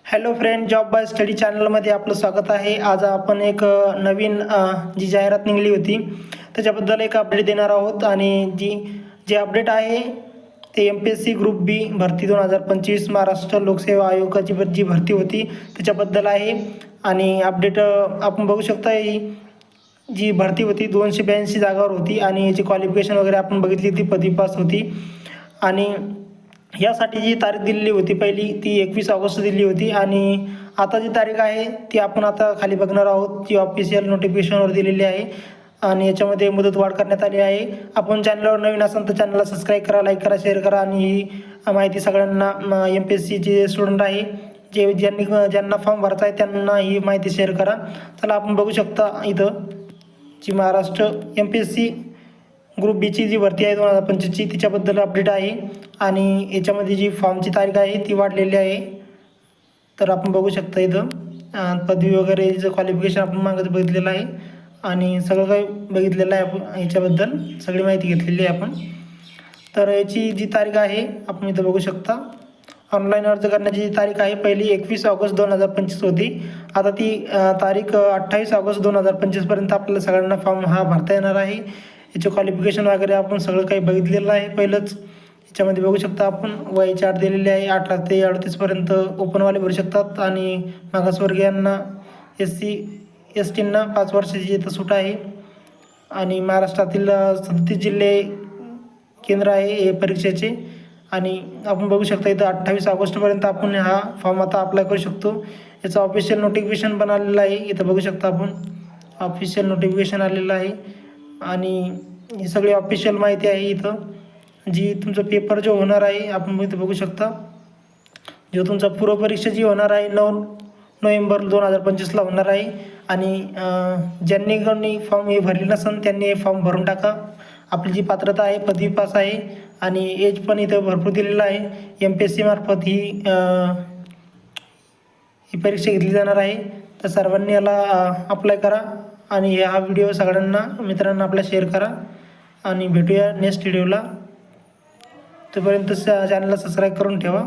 Hello friend, job by study चॅनलमध्ये आपलं स्वागत आहे. आज आपण एक नवीन जी जाहिरात निघाली होती त्याच्याबद्दल एक अपडेट देणार आहोत. आणि जे अपडेट आहे ते MPSC ग्रुप बी भरती 2025 महाराष्ट्र लोकसेवा आयोगाची जी भरती होती त्याच्याबद्दल आहे. आणि अपडेट आपण बघू शकता. ही जी भरती होती 282 जागावर होती आणि याची क्वालिफिकेशन वगैरे आपण बघितली ती पदवी पास होती. आणि यासाठी जी तारीख दिलेली होती पहिली ती 21 ऑगस्ट दिली होती. आणि आता जी तारीख आहे ती आपण आता खाली बघणार आहोत, जी ऑफिशियल नोटिफिकेशनवर दिलेली आहे. आणि याच्यामध्ये मुदतवाढ करण्यात आली आहे. आपण चॅनलवर नवीन असाल तर चॅनलला सबस्क्राईब करा, लाईक करा, शेअर करा. आणि ही माहिती सगळ्यांना MPSCचे स्टुडंट आहे ज्यांना फॉर्म भरायचा आहे त्यांना ही माहिती शेअर करा. चला आपण बघू शकता इथं जी महाराष्ट्र MPSC ग्रुप बीची जी भरती आहे 2025ची तिच्याबद्दल अपडेट आहे. आणि याच्यामध्ये जी फॉर्मची तारीख आहे ती वाढलेली आहे. तर आपण बघू शकता इथं पदवी वगैरेचं क्वालिफिकेशन आपण मागं बघितलेलं आहे. आणि सगळं काही बघितलेलं आहे आपण, याच्याबद्दल सगळी माहिती घेतलेली आहे आपण. तर याची जी तारीख आहे आपण इथं बघू शकता. ऑनलाईन अर्ज करण्याची जी तारीख आहे पहिली 21 ऑगस्ट 2025 होती. आता ती तारीख 28 ऑगस्ट 2025पर्यंत आपल्याला सगळ्यांना फॉर्म हा भरता येणार आहे. याचे क्वालिफिकेशन वगैरे आपण सगळं काही बघितलेलं आहे पहिलंच. याच्यामध्ये बघू शकता आपण वयाची अट दिलेली आहे. 18 ते 38पर्यंत ओपनवाले भरू शकतात. आणि मागासवर्गीयांना SC STंना 5 वर्षाची इथं सूट आहे. आणि महाराष्ट्रातील 37 जिल्हे केंद्र आहे हे परीक्षेचे. आणि आपण बघू शकता इथं 28 ऑगस्टपर्यंत आपण हा फॉर्म आता अप्लाय करू शकतो. याचं ऑफिशियल नोटिफिकेशन पण आलेलं आहे. इथं बघू शकता आपण ऑफिशियल नोटिफिकेशन आलेलं आहे. आणि ही सगळी ऑफिशियल माहिती आहे इथं. जी तुमचा पेपर जो होणार आहे आपण इथं बघू शकता. जो तुमचा पूर्वपरीक्षा जी होणार आहे 9 नोव्हेंबर 2025ला होणार आहे. आणि ज्यांनी फॉर्म हे भरले नसेल त्यांनी हे फॉर्म भरून टाका. आपली जी पात्रता आहे पदवी पास आहे. आणि एज पण इथं भरपूर दिलेलं आहे. MPSC मार्फत ही परीक्षा घेतली जाणार आहे. तर सर्वांनी याला अप्लाय करा. आणि हा व्हिडिओ सगळ्यांना मित्रांना आपल्या शेअर करा. आणि भेटूया नेक्स्ट व्हिडिओला. तोपर्यंत चॅनलला सबस्क्राईब करून ठेवा.